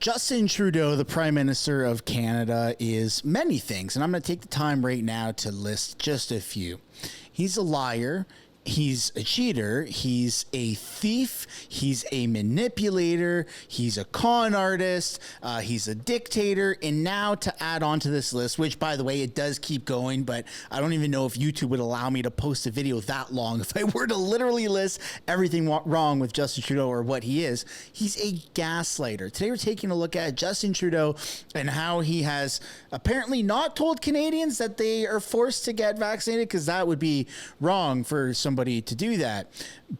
Justin Trudeau, the Prime Minister of Canada, is many things, and I'm going to take the time right now to list just a few. He's a liar. He's a cheater. He's a thief. He's a manipulator. He's a con artist. He's a dictator. And now to add on to this list, which, by the way, it does keep going, but I don't even know if YouTube would allow me to post a video that long if I were to literally list everything wrong with Justin Trudeau or what he is. He's a gaslighter. Today we're taking a look at Justin Trudeau and how he has apparently not told Canadians that they are forced to get vaccinated, because that would be wrong for somebody to do that.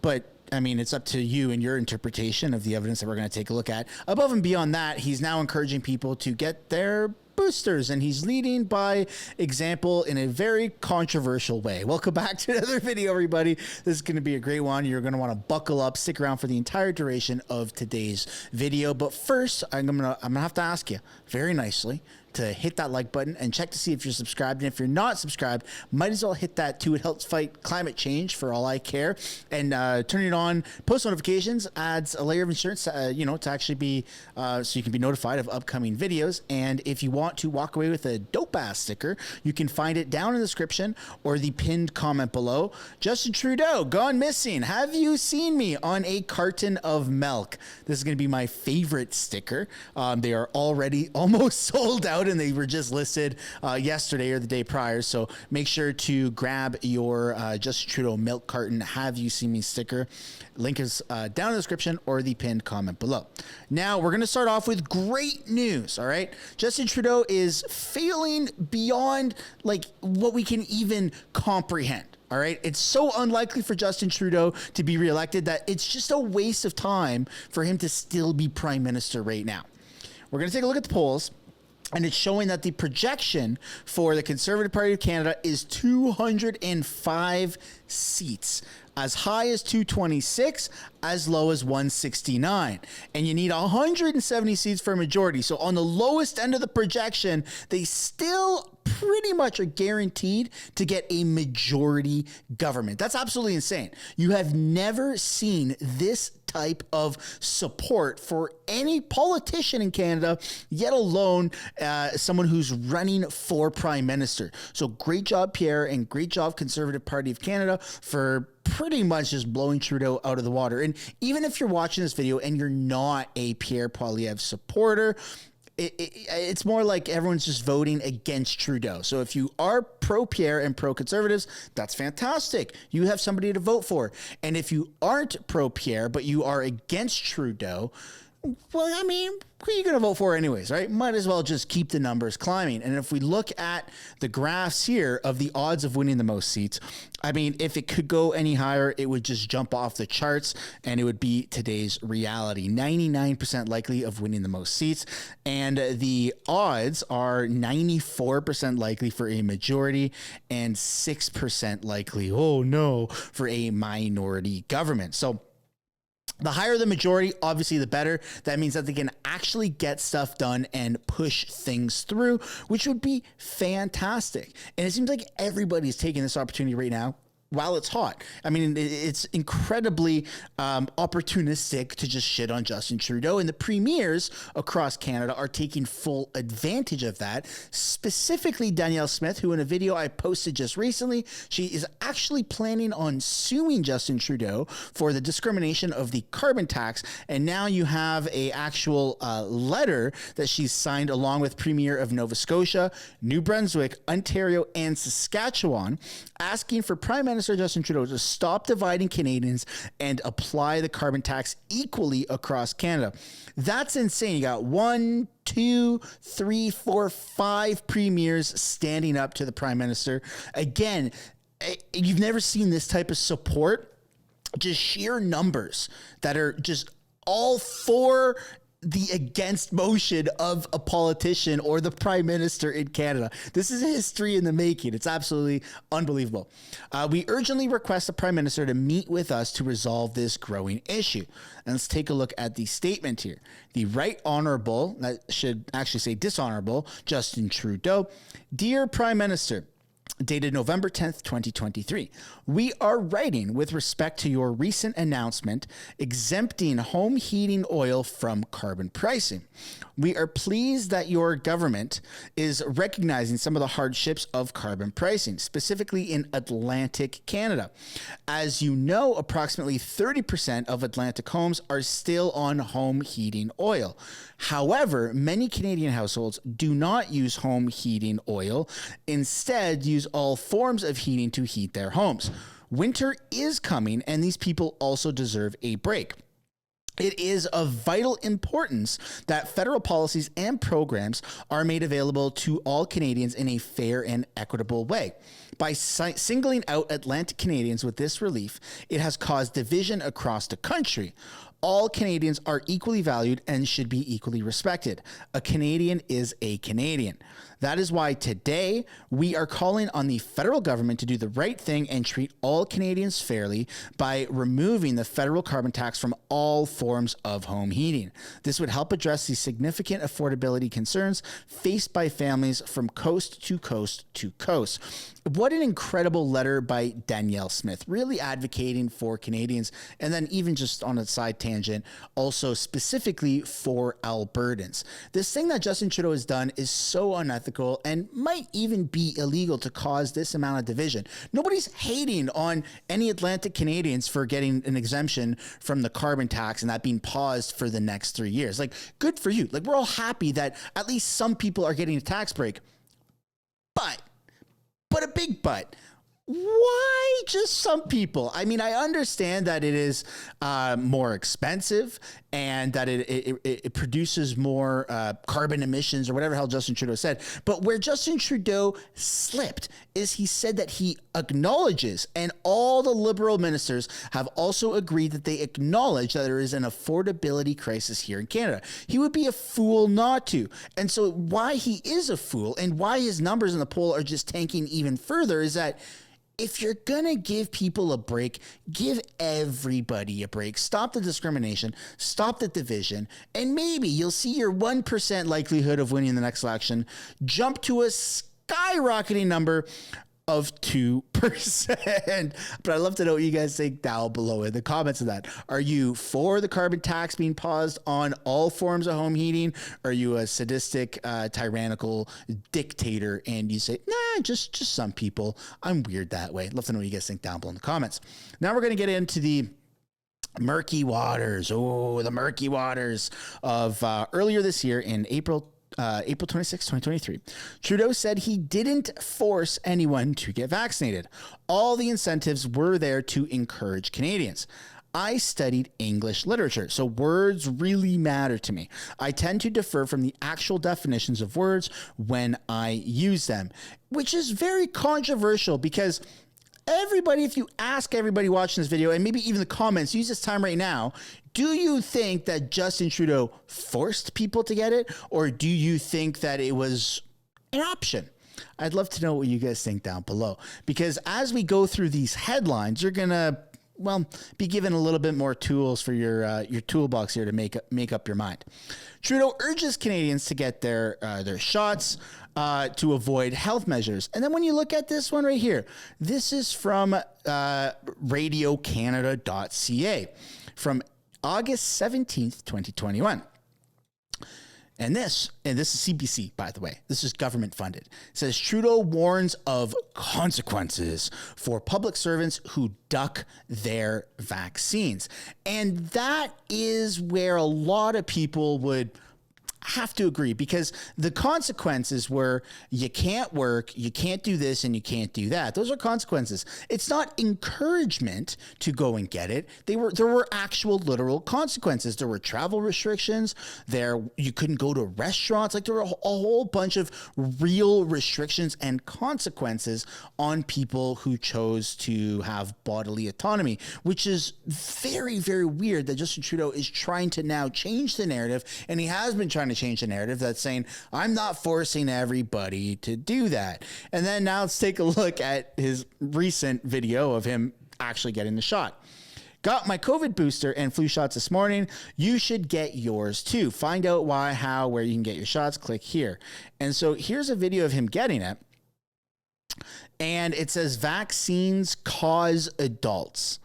But I mean, it's up to you and your interpretation of the evidence that we're going to take a look at. Above and beyond that, he's now encouraging people to get their boosters, and he's leading by example in a very controversial way. Welcome back to another video, everybody. This is going to be a great one. You're going to want to buckle up, stick around for the entire duration of today's video. But first, I'm gonna have to ask you very nicely to hit that like button and check to see if you're subscribed. And if you're not subscribed, might as well hit that too. It helps fight climate change for all I care. And turning it on, post notifications adds a layer of insurance, to actually be, so you can be notified of upcoming videos. And if you want to walk away with a dope ass sticker, you can find it down in the description or the pinned comment below. Justin Trudeau, gone missing. Have you seen me on a carton of milk? This is going to be my favorite sticker. They are already almost sold out, and they were just listed yesterday or the day prior. So make sure to grab your Justin Trudeau milk carton Have You Seen Me sticker. Link is down in the description or the pinned comment below. Now we're going to start off with great news. All right. Justin Trudeau is failing beyond like what we can even comprehend. All right. It's so unlikely for Justin Trudeau to be reelected that it's just a waste of time for him to still be prime minister right now. We're going to take a look at the polls. And it's showing that the projection for the Conservative Party of Canada is 205 seats, as high as 226, as low as 169. And you need 170 seats for a majority. So on the lowest end of the projection, they still pretty much are guaranteed to get a majority government. That's absolutely insane. You have never seen this type of support for any politician in Canada, yet alone someone who's running for prime minister. So great job, Pierre, and great job, Conservative Party of Canada, for pretty much just blowing Trudeau out of the water. And even if you're watching this video and you're not a Pierre Poilievre supporter, it's more like everyone's just voting against Trudeau. So if you are pro-Pierre and pro-conservatives, that's fantastic. You have somebody to vote for. And if you aren't pro-Pierre, but you are against Trudeau, well, I mean, who are you going to vote for anyways, right? Might as well just keep the numbers climbing. And if we look at the graphs here of the odds of winning the most seats, I mean, if it could go any higher, it would just jump off the charts and it would be today's reality. 99% likely of winning the most seats. And the odds are 94% likely for a majority and 6% likely, oh no, for a minority government. So the higher the majority, obviously, the better. That means that they can actually get stuff done and push things through, which would be fantastic. And it seems like everybody's taking this opportunity right now while it's hot. I mean, it's incredibly opportunistic to just shit on Justin Trudeau, and the premiers across Canada are taking full advantage of that. Specifically, Danielle Smith, who in a video I posted just recently, she is actually planning on suing Justin Trudeau for the discrimination of the carbon tax. And now you have a actual letter that she's signed along with Premier of Nova Scotia, New Brunswick, Ontario, and Saskatchewan, asking for Prime Minister Justin Trudeau to stop dividing Canadians and apply the carbon tax equally across Canada. That's insane. You got 1, 2, 3, 4, 5 premiers standing up to the Prime Minister. Again, you've never seen this type of support. Just sheer numbers that are just all for the against motion of a politician or the prime minister in Canada. This is history in the making. It's absolutely unbelievable. We urgently request the prime minister to meet with us to resolve this growing issue. And let's take a look at the statement here. The Right Honorable, that should actually say dishonorable, Justin Trudeau. Dear Prime Minister, dated November 10th, 2023. We are writing with respect to your recent announcement exempting home heating oil from carbon pricing. We are pleased that your government is recognizing some of the hardships of carbon pricing, specifically in Atlantic Canada. As you know, approximately 30% of Atlantic homes are still on home heating oil. However, many Canadian households do not use home heating oil, instead use all forms of heating to heat their homes. Winter is coming, and these people also deserve a break. It is of vital importance that federal policies and programs are made available to all Canadians in a fair and equitable way. By singling out Atlantic Canadians with this relief, it has caused division across the country. All Canadians are equally valued and should be equally respected. A Canadian is a Canadian. That is why today we are calling on the federal government to do the right thing and treat all Canadians fairly by removing the federal carbon tax from all forms of home heating. This would help address the significant affordability concerns faced by families from coast to coast to coast. What an incredible letter by Danielle Smith, really advocating for Canadians, and then even just on a side tangent, also specifically for Albertans. This thing that Justin Trudeau has done is so unethical and might even be illegal to cause this amount of division. Nobody's hating on any Atlantic Canadians for getting an exemption from the carbon tax and that being paused for the next 3 years. Like, good for you. Like, we're all happy that at least some people are getting a tax break. But a big but. Why just some people? I mean, I understand that it is more expensive and that it produces more carbon emissions or whatever hell Justin Trudeau said. But where Justin Trudeau slipped is he said that he acknowledges, and all the Liberal ministers have also agreed that they acknowledge that there is an affordability crisis here in Canada. He would be a fool not to. And so why he is a fool and why his numbers in the poll are just tanking even further is that if you're going to give people a break, give everybody a break. Stop the discrimination, stop the division, and maybe you'll see your 1% likelihood of winning the next election jump to a skyrocketing number of 2%. But I'd love to know what you guys think down below in the comments of that. Are you for the carbon tax being paused on all forms of home heating? Are you a sadistic, tyrannical dictator and you say, nah, just some people? I'm weird that way. Love to know what you guys think down below in the comments. Now we're going to get into the murky waters. Oh, the murky waters of earlier this year in April 26, 2023, Trudeau said he didn't force anyone to get vaccinated. All the incentives were there to encourage Canadians. I studied English literature, so words really matter to me. I tend to defer from the actual definitions of words when I use them, which is very controversial because everybody, if you ask everybody watching this video, and maybe even the comments, use this time right now, do you think that Justin Trudeau forced people to get it, or do you think that it was an option? I'd love to know what you guys think down below, because as we go through these headlines, you're going to, well, be given a little bit more tools for your toolbox here to make up your mind. Trudeau urges Canadians to get their shots to avoid health measures. And then when you look at this one right here, this is from radiocanada.ca from August 17th, 2021. And this is CBC, by the way. This is government funded. It says Trudeau warns of consequences for public servants who duck their vaccines. And that is where a lot of people would have to agree, because the consequences were you can't work, you can't do this, and you can't do that. Those are consequences. It's not encouragement to go and get it. There were actual literal consequences. There were travel restrictions. You couldn't go to restaurants. Like, there were a whole bunch of real restrictions and consequences on people who chose to have bodily autonomy, which is very, very weird that Justin Trudeau is trying to now change the narrative, and he has been trying to change the narrative that's saying, I'm not forcing everybody to do that. And then now let's take a look at his recent video of him actually getting the shot. Got my COVID booster and flu shots this morning. You should get yours too. Find out why, how, where you can get your shots. Click here. And so here's a video of him getting it. And it says vaccines cause adults.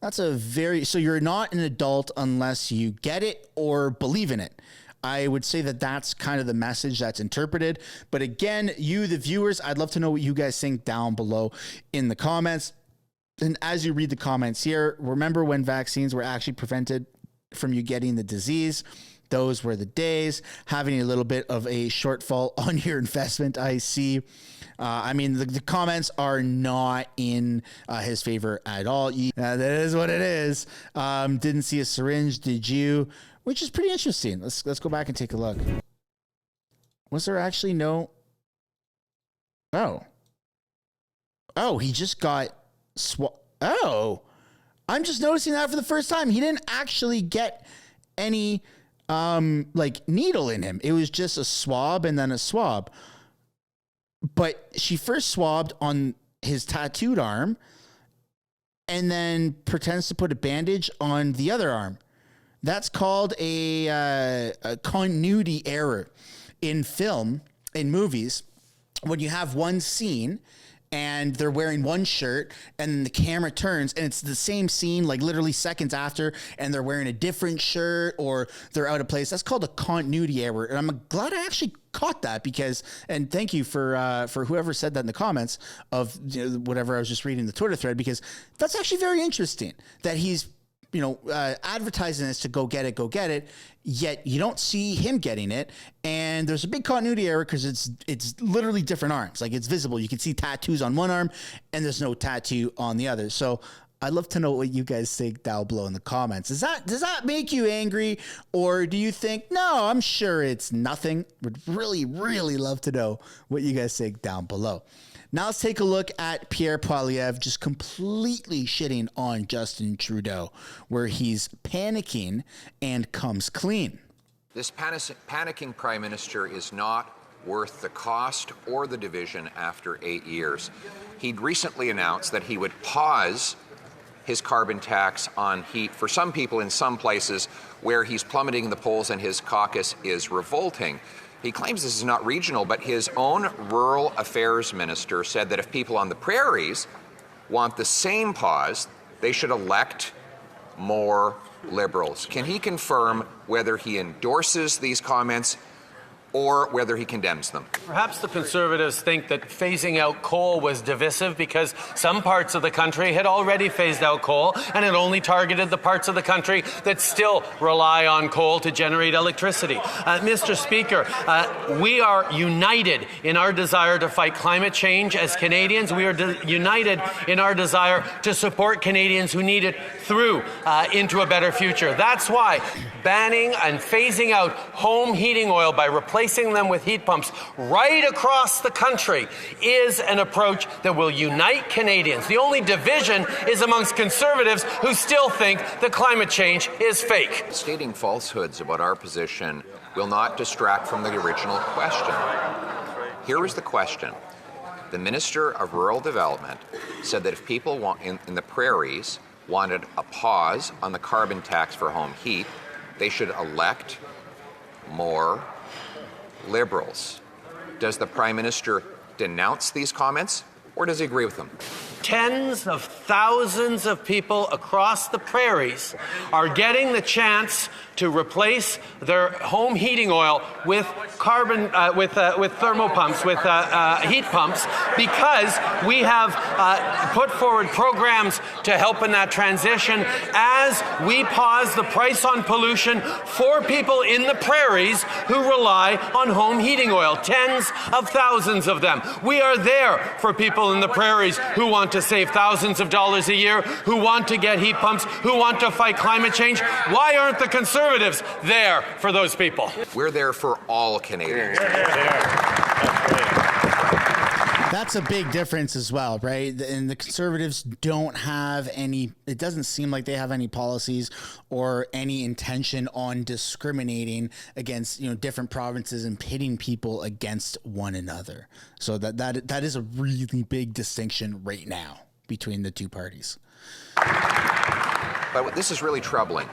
That's so you're not an adult unless you get it or believe in it. I would say that that's kind of the message that's interpreted. But again, you, the viewers, I'd love to know what you guys think down below in the comments. And as you read the comments here, remember when vaccines were actually prevented from you getting the disease? Those were the days. Having a little bit of a shortfall on your investment, I see. I mean, the comments are not in his favor at all. That is what it is. Didn't see a syringe, did you? Which is pretty interesting. Let's go back and take a look. Was there actually no? Oh, he just got Oh, I'm just noticing that for the first time. He didn't actually get any like needle in him. It was just a swab and then a swab. But she first swabbed on his tattooed arm and then pretends to put a bandage on the other arm. That's called a continuity error in film, in movies. When you have one scene and they're wearing one shirt and the camera turns and it's the same scene, like literally seconds after, and they're wearing a different shirt or they're out of place. That's called a continuity error. And I'm glad I actually caught that because, and thank you for whoever said that in the comments of whatever I was just reading the Twitter thread, because that's actually very interesting that he's, advertising this to go get it, yet you don't see him getting it. And there's a big continuity error because it's literally different arms. Like, it's visible. You can see tattoos on one arm and there's no tattoo on the other. So I'd love to know what you guys think down below in the comments. Does that make you angry, or do you think, no, I'm sure it's nothing? Would really, really love to know what you guys think down below. Now let's take a look at Pierre Poilievre just completely shitting on Justin Trudeau, where he's panicking and comes clean. This panicking Prime Minister is not worth the cost or the division after 8 years. He'd recently announced that he would pause his carbon tax on heat for some people in some places where he's plummeting the polls and his caucus is revolting. He claims this is not regional, but his own rural affairs minister said that if people on the prairies want the same pause, they should elect more Liberals. Can he confirm whether he endorses these comments or whether he condemns them? Perhaps the Conservatives think that phasing out coal was divisive because some parts of the country had already phased out coal, and it only targeted the parts of the country that still rely on coal to generate electricity. Mr. Speaker, we are united in our desire to fight climate change as Canadians. We are united in our desire to support Canadians who need it through into a better future. That's why banning and phasing out home heating oil by replacing them with heat pumps right across the country is an approach that will unite Canadians. The only division is amongst Conservatives who still think that climate change is fake. Stating falsehoods about our position will not distract from the original question. Here is the question. The Minister of Rural Development said that if people in the prairies wanted a pause on the carbon tax for home heat, they should elect more Liberals. Does the Prime Minister denounce these comments, or does he agree with them? Tens of thousands of people across the prairies are getting the chance to replace their home heating oil with with thermal pumps, with heat pumps, because we have put forward programs to help in that transition as we pause the price on pollution for people in the prairies who rely on home heating oil. Tens of thousands of them. We are there for people in the prairies who want to save thousands of dollars a year, who want to get heat pumps, who want to fight climate change. Why aren't the Conservatives there for those people? We're there for all Canadians. That's a big difference as well, right? And the Conservatives don't have any, it doesn't seem like they have any policies or any intention on discriminating against, different provinces and pitting people against one another. So that is a really big distinction right now between the two parties. But this is really troubling.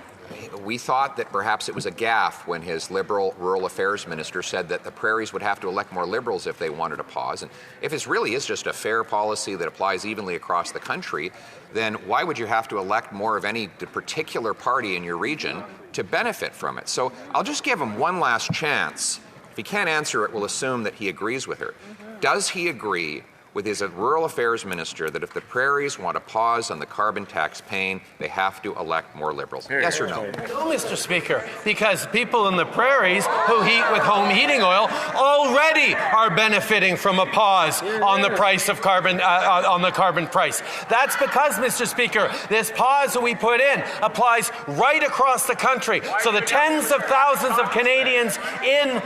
we thought that perhaps it was a gaffe when his Liberal Rural Affairs Minister said that the prairies would have to elect more Liberals if they wanted a pause. And if this really is just a fair policy that applies evenly across the country, then why would you have to elect more of any particular party in your region to benefit from it? So I'll just give him one last chance. If he can't answer it, we'll assume that he agrees with her. Does he agree with his Rural Affairs Minister that if the prairies want to pause on the carbon tax paying, they have to elect more Liberals? Yes or no? No, Mr. Speaker, because people in the prairies who heat with home heating oil already are benefiting from a pause on the price of carbon, on the carbon price. That's because, Mr. Speaker, this pause that we put in applies right across the country. So the tens of thousands of Canadians in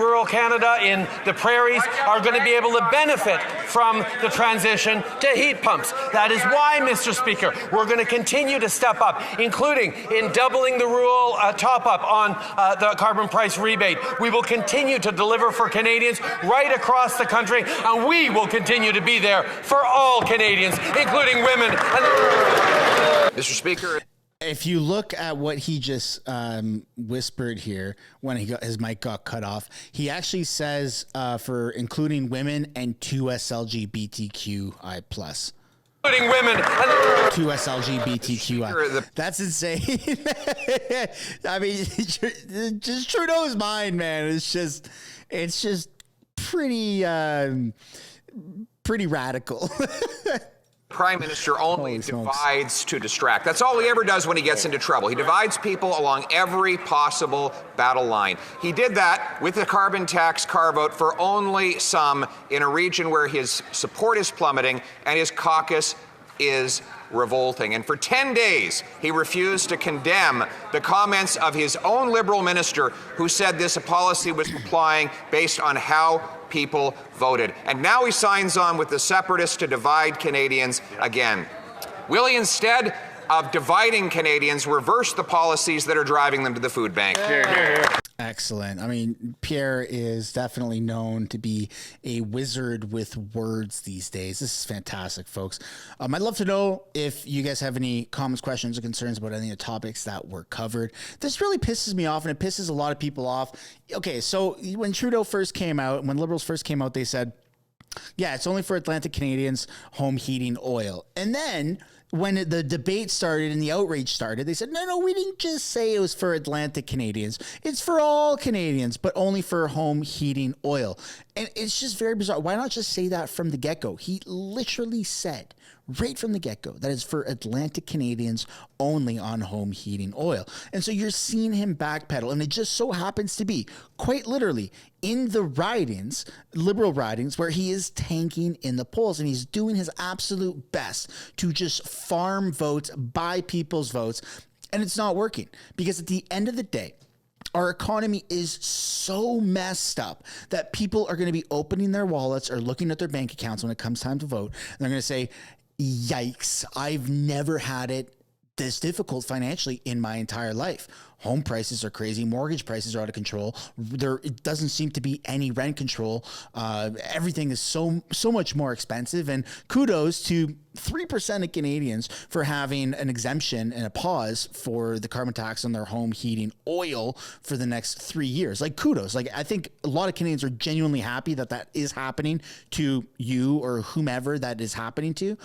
rural Canada, in the prairies, are going to be able to benefit from the transition to heat pumps. That is why, Mr. Speaker, we're going to continue to step up, including in doubling the rural top-up on the carbon price rebate. We will continue to deliver for Canadians right across the country, and we will continue to be there for all Canadians, including women. Mr. Speaker. If you look at what he just whispered here when his mic got cut off, he actually says for including women and 2 LGBTQI+. Including women. 2 LGBTQI. That's insane. I mean, just Trudeau's mind, man. It's just pretty radical. Prime Minister only divides to distract. That's all he ever does when he gets into trouble. He divides people along every possible battle line. He did that with the carbon tax carve-out for only some in a region where his support is plummeting and his caucus is revolting. And for 10 days, he refused to condemn the comments of his own Liberal minister who said this policy was applying based on how people voted. And now he signs on with the separatists to divide Canadians again. Will he, instead of dividing Canadians, reverse the policies that are driving them to the food bank? Excellent. I mean, Pierre is definitely known to be a wizard with words these days. This is fantastic, folks. I'd love to know if you guys have any comments, questions, or concerns about any of the topics that were covered. This really pisses me off, and it pisses a lot of people off. Okay, so when Trudeau first came out, when Liberals first came out, they said, yeah, it's only for Atlantic Canadians, home heating oil. And then when the debate started and the outrage started, they said, no, we didn't just say it was for Atlantic Canadians. It's for all Canadians, but only for home heating oil. And it's just very bizarre. Why not just say that from the get-go? He literally said right from the get-go that is for Atlantic Canadians only on home heating oil. And so you're seeing him backpedal, and it just so happens to be, quite literally, in the ridings, Liberal ridings, where he is tanking in the polls, and he's doing his absolute best to just farm votes, buy people's votes, and it's not working. Because at the end of the day, our economy is so messed up that people are going to be opening their wallets or looking at their bank accounts when it comes time to vote, and they're going to say, yikes, I've never had it this difficult financially in my entire life. Home prices are crazy. Mortgage prices are out of control. It doesn't seem to be any rent control. Everything is so much more expensive. And kudos to 3% of Canadians for having an exemption and a pause for the carbon tax on their home heating oil for the next 3 years. Like, kudos. Like, I think a lot of Canadians are genuinely happy that that is happening to you or whomever that is happening to.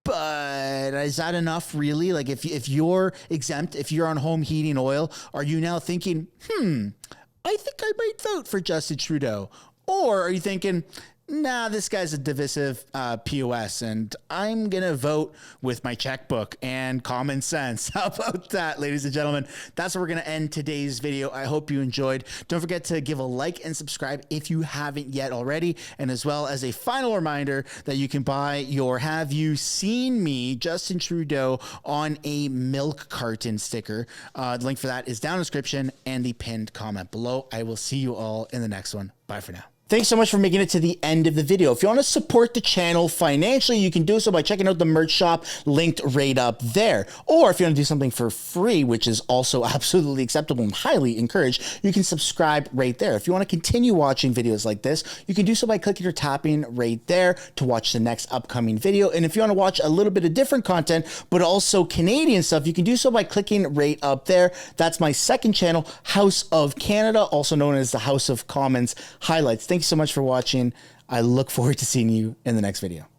But is that enough, really? Like, if you're exempt, if you're on home heating oil, are you now thinking, I think I might vote for Justin Trudeau? Or are you thinking, nah, this guy's a divisive POS, and I'm going to vote with my checkbook and common sense? How about that, ladies and gentlemen? That's where we're going to end today's video. I hope you enjoyed. Don't forget to give a like and subscribe if you haven't yet already. And as well as a final reminder that you can buy your Have You Seen Me, Justin Trudeau, on a milk carton sticker. The link for that is down in the description and the pinned comment below. I will see you all in the next one. Bye for now. Thanks so much for making it to the end of the video. If you want to support the channel financially, you can do so by checking out the merch shop linked right up there. Or if you want to do something for free, which is also absolutely acceptable and highly encouraged, you can subscribe right there. If you want to continue watching videos like this, you can do so by clicking or tapping right there to watch the next upcoming video. And if you want to watch a little bit of different content, but also Canadian stuff, you can do so by clicking right up there. That's my second channel, House of Canada, also known as the House of Commons Highlights. Thank you so much for watching. I look forward to seeing you in the next video.